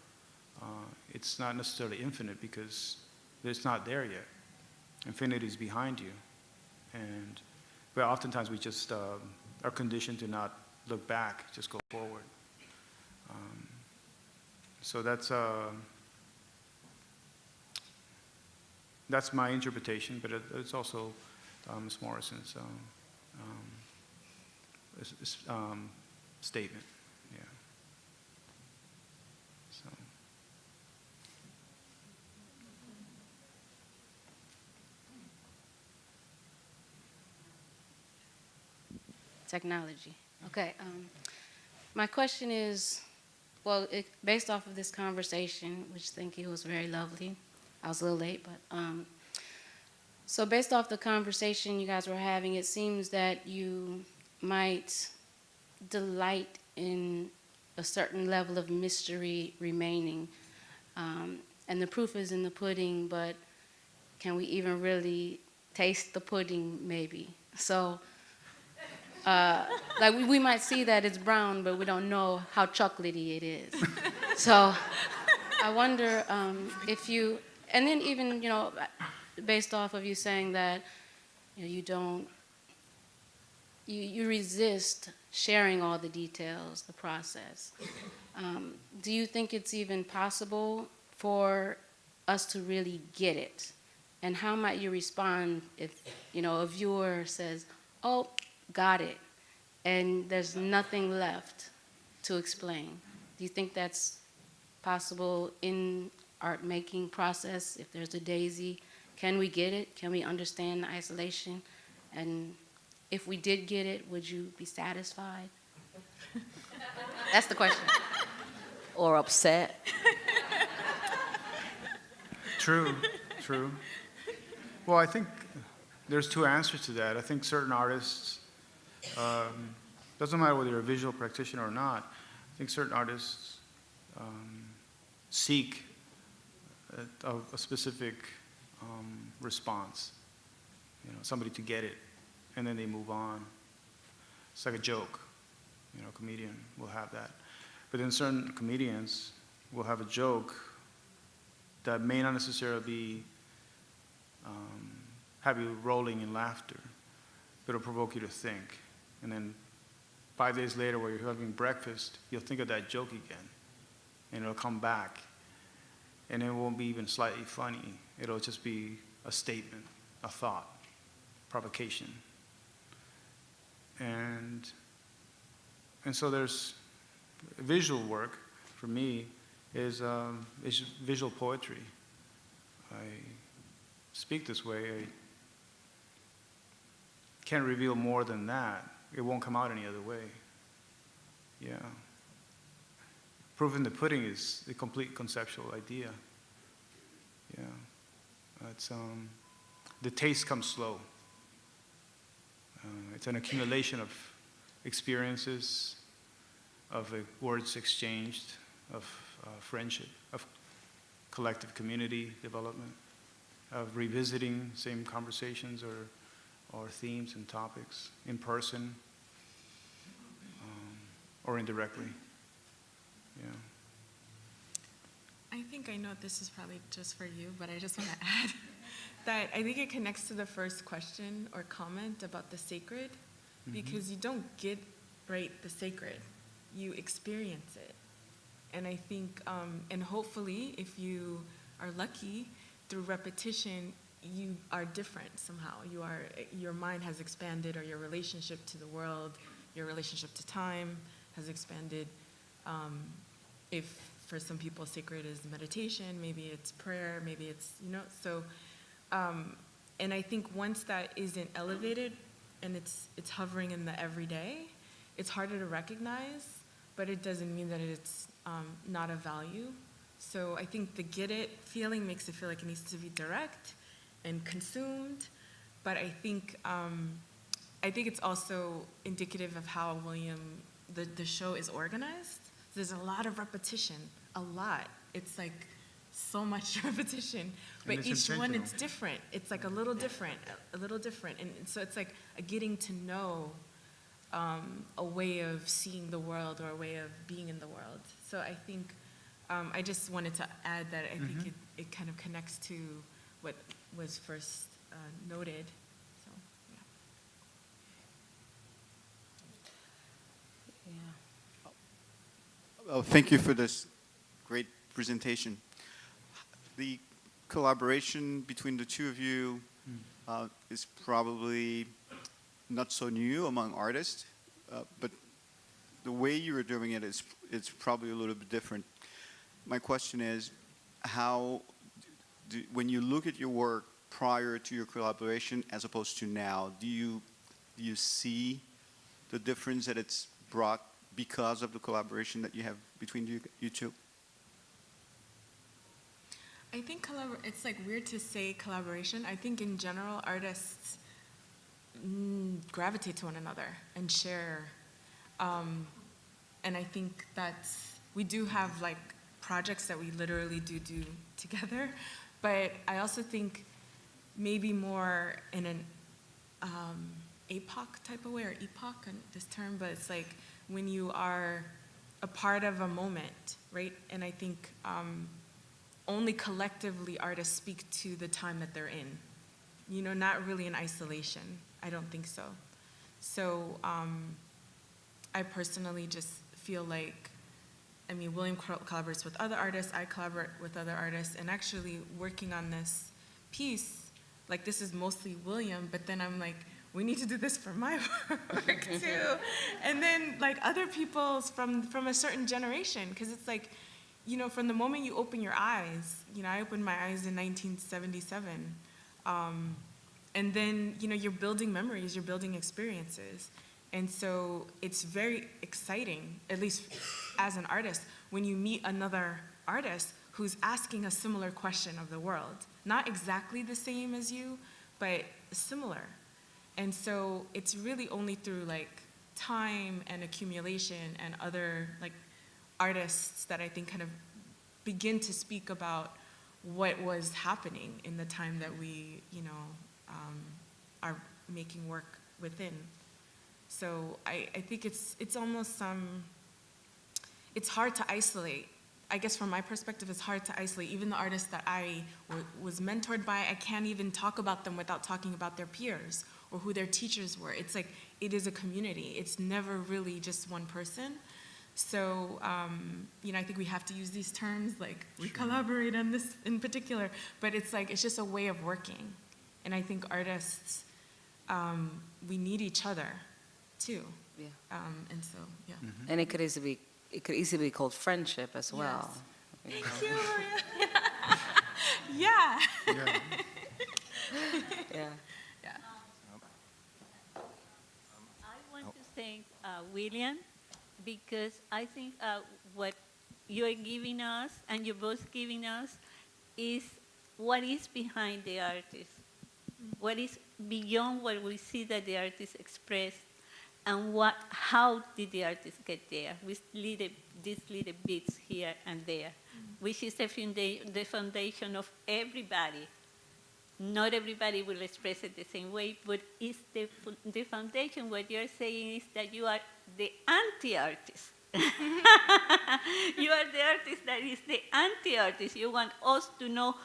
it's not necessarily infinite because it's not there yet. Infinity is behind you, but oftentimes we just are conditioned to not look back, just go forward. So that's my interpretation, but it's also Ms. Morrison's statement. Yeah. So. Technology. Okay. My question is, well, based off of this conversation, which I think it was very lovely. I was a little late, but so based off the conversation you guys were having, it seems that you might delight in a certain level of mystery remaining, and the proof is in the pudding. But can we even really taste the pudding? Maybe so. Like we might see that it's brown, but we don't know how chocolatey it is. So I wonder if you, and then even, based off of you saying that you resist sharing all the details, the process. Do you think it's even possible for us to really get it? And how might you respond if, a viewer says, oh, got it, and there's nothing left to explain? Do you think that's possible in art making process? If there's a daisy, can we get it? Can we understand the isolation? And if we did get it, would you be satisfied? That's the question. Or upset? True. Well, I think there's two answers to that. I think certain artists, doesn't matter whether you're a visual practitioner or not, I think certain artists seek a specific response, somebody to get it, and then they move on. It's like a joke, a comedian will have that. But then certain comedians will have a joke that may not necessarily be have you rolling in laughter, but it'll provoke you to think. And then 5 days later, while you're having breakfast, you'll think of that joke again, and it'll come back. And it won't be even slightly funny. It'll just be a statement, a thought, provocation. And so there's visual work, for me, is visual poetry. I speak this way. I can't reveal more than that. It won't come out any other way. Yeah. Proof in the pudding is a complete conceptual idea. Yeah. It's, the taste comes slow. It's an accumulation of experiences, of words exchanged, of friendship, of collective community development, of revisiting same conversations or themes and topics in person or indirectly. Yeah. I think I know this is probably just for you, but I just want to add that I think it connects to the first question or comment about the sacred, because you don't get, right, the sacred. You experience it. And I think, and hopefully, if you are lucky, through repetition, you are different somehow. Your mind has expanded, or your relationship to the world, your relationship to time has expanded. If for some people sacred is meditation, maybe it's prayer, maybe it's, so, and I think once that isn't elevated and it's hovering in the everyday, it's harder to recognize, but it doesn't mean that it's not of value. So I think the get it feeling makes it feel like it needs to be direct and consumed, but I think it's also indicative of how the show is organized. There's a lot of repetition, a lot. It's like so much repetition, but it's each one intentional. it's different. It's like a little different, and so it's like a getting to know, a way of seeing the world or a way of being in the world. So I think I just wanted to add that I think it kind of connects to what was first noted. So yeah. Oh, thank you for this great presentation. The collaboration between the two of you is probably not so new among artists, but the way you are doing it is probably a little bit different. My question is, when you look at your work prior to your collaboration as opposed to now, do you see the difference that it's brought because of the collaboration that you have between you two? I think it's like weird to say collaboration. I think in general artists gravitate to one another and share. And I think we do have like projects that we literally do together, but I also think maybe more in an APOC type of way, or epoch, this term, but it's like when you are a part of a moment, right? And I think only collectively artists speak to the time that they're in, not really in isolation. I don't think so. So I personally just feel like, William collaborates with other artists, I collaborate with other artists, and actually working on this piece, like this is mostly William, but then I'm like, we need to do this for my work too. And then like other people's from a certain generation, because it's like, from the moment you open your eyes, I opened my eyes in 1977, and then, you're building memories, you're building experiences. And so it's very exciting, at least as an artist, when you meet another artist who's asking a similar question of the world. Not exactly the same as you, but similar. And so it's really only through like time and accumulation and other like artists that I think kind of begin to speak about what was happening in the time that we, are making work within. So I think it's almost it's hard to isolate. I guess from my perspective, it's hard to isolate. Even the artists that I was mentored by, I can't even talk about them without talking about their peers or who their teachers were. It's like, it is a community. It's never really just one person. So, I think we have to use these terms, like we collaborate on this in particular, but it's like, it's just a way of working. And I think artists, we need each other too. Yeah. And so, yeah. And it could easily be called friendship as well. Yes. Thank you. Yeah. Yeah. Yeah. I want to thank William, because I think what you're giving us and you're both giving us is what is behind the artist, what is beyond what we see that the artist expressed, and how did the artist get there with these little bits here and there, which is the foundation of everybody. Not everybody will express it the same way, but it's the foundation. What you're saying is that you are the anti-artist. You are the artist that is the anti-artist. You want us to know,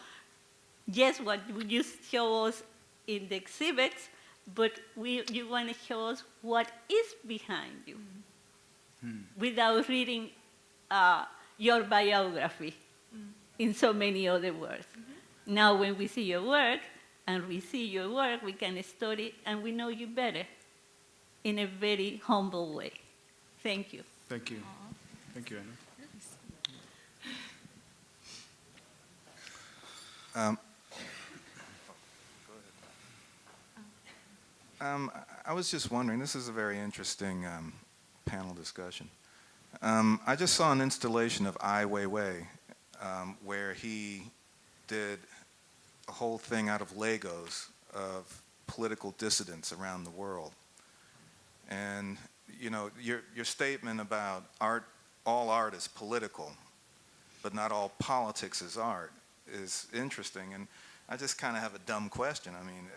yes, what you show us in the exhibits, but you want to show us what is behind you without reading your biography in so many other words. Now when we see your work, and we see your work, we can study and we know you better in a very humble way. Thank you. Thank you. Thank you, Anna. I was just wondering, this is a very interesting panel discussion. I just saw an installation of Ai Weiwei where he did a whole thing out of Legos of political dissidents around the world. And you know, your statement about art, all art is political, but not all politics is art, is interesting. And I just kind of have a dumb question. I mean,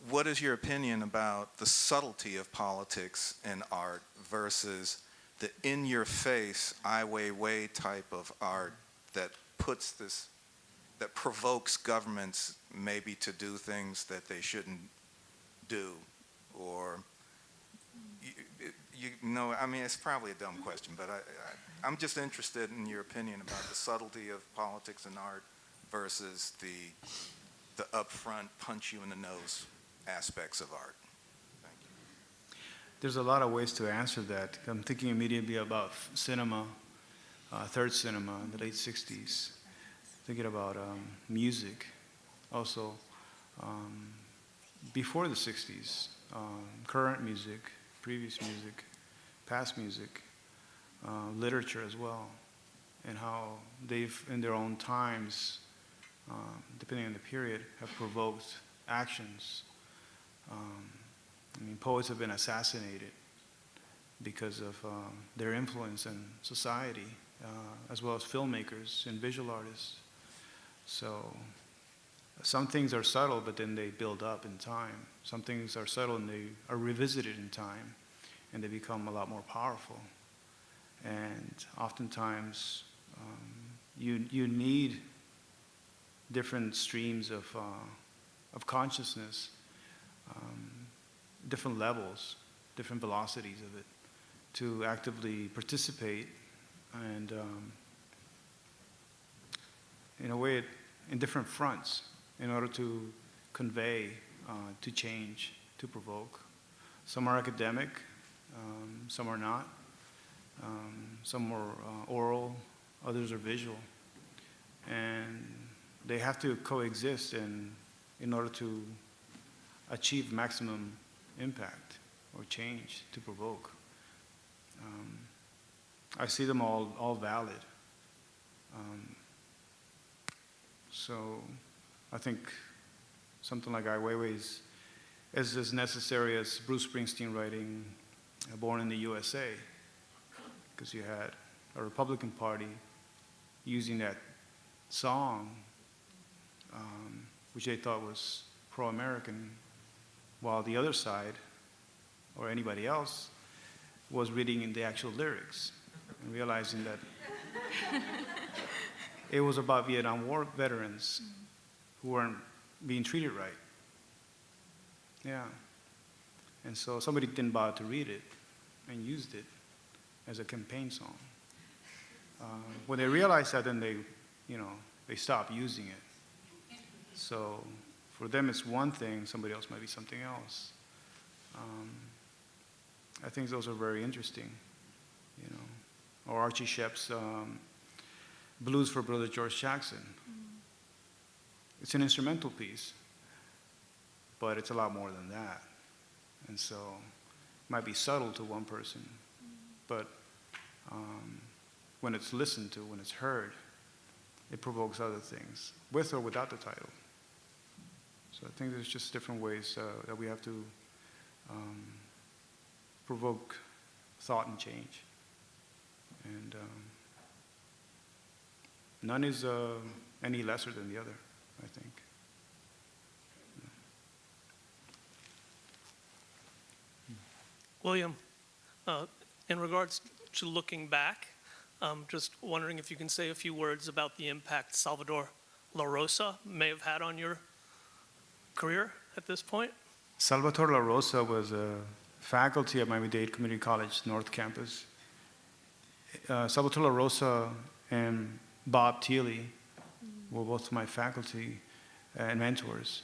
what is your opinion about the subtlety of politics in art versus the in-your-face Ai Weiwei type of art that puts this, that provokes governments maybe to do things that they shouldn't do, or you know, I mean, it's probably a dumb question, but I'm just interested in your opinion about the subtlety of politics and art versus the upfront punch you in the nose aspects of art. Thank you. There's a lot of ways to answer that. I'm thinking immediately about cinema, third cinema in the late 60s. Thinking about music also. Before the 60s, current music, previous music, past music, literature as well, and how they've, in their own times, depending on the period, have provoked actions. I mean, poets have been assassinated because of their influence in society, as well as filmmakers and visual artists. So some things are subtle, but then they build up in time. Some things are subtle and they are revisited in time, and they become a lot more powerful. And oftentimes, you need different streams of consciousness, different levels, different velocities of it, to actively participate and, in a way, in different fronts in order to convey, to change, to provoke. Some are academic, some are not. Some are oral, others are visual. And they have to coexist in order to achieve maximum impact or change, to provoke. I see them all valid. So I think something like Ai Weiwei is as necessary as Bruce Springsteen writing Born in the USA, because you had a Republican Party using that song, which they thought was pro-American, while the other side, or anybody else, was reading in the actual lyrics and realizing that it was about Vietnam War veterans who weren't being treated right. Yeah. And so somebody didn't bother to read it and used it as a campaign song. When they realized that, then they stopped using it. So for them it's one thing, somebody else might be something else. I think those are very interesting, Or Archie Shepp's Blues for Brother George Jackson. It's an instrumental piece, but it's a lot more than that. And so it might be subtle to one person, but when it's listened to, when it's heard, it provokes other things, with or without the title. So I think there's just different ways that we have to provoke thought and change. And none is any lesser than the other, I think. William, in regards to looking back, just wondering if you can say a few words about the impact Salvador La Rosa may have had on your career at this point. Salvatore La Rosa was a faculty at Miami-Dade Community College North Campus. Salvatore La Rosa and Bob Thiele were both my faculty and mentors.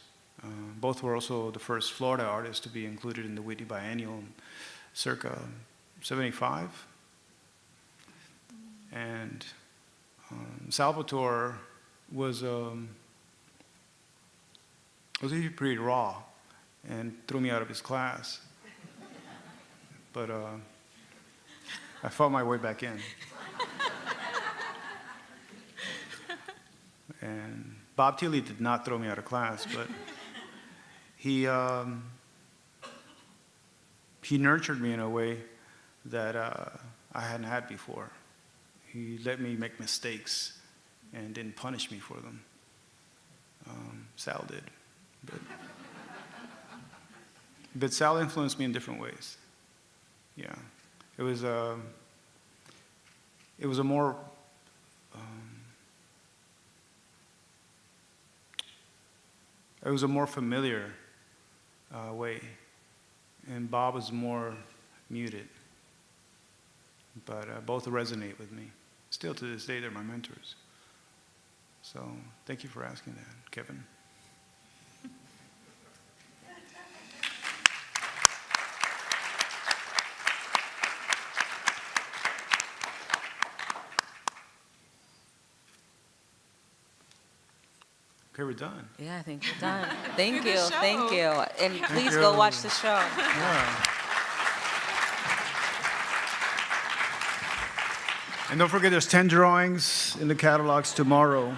Both were also the first Florida artists to be included in the Whitney Biennial circa 75. And Salvatore was actually pretty raw and threw me out of his class. But I fought my way back in. And Bob Thiele did not throw me out of class, but he nurtured me in a way that I hadn't had before. He let me make mistakes and didn't punish me for them. Sal did. But Sal influenced me in different ways. Yeah. It was a more familiar way, and Bob was more muted. But both resonate with me. Still to this day, they're my mentors. So thank you for asking that, Kevin. Okay, we're done. Yeah, I think we're done. Thank you, show. thank you. And please you. go watch the show. Yeah. And don't forget, there's 10 drawings in the catalogs tomorrow.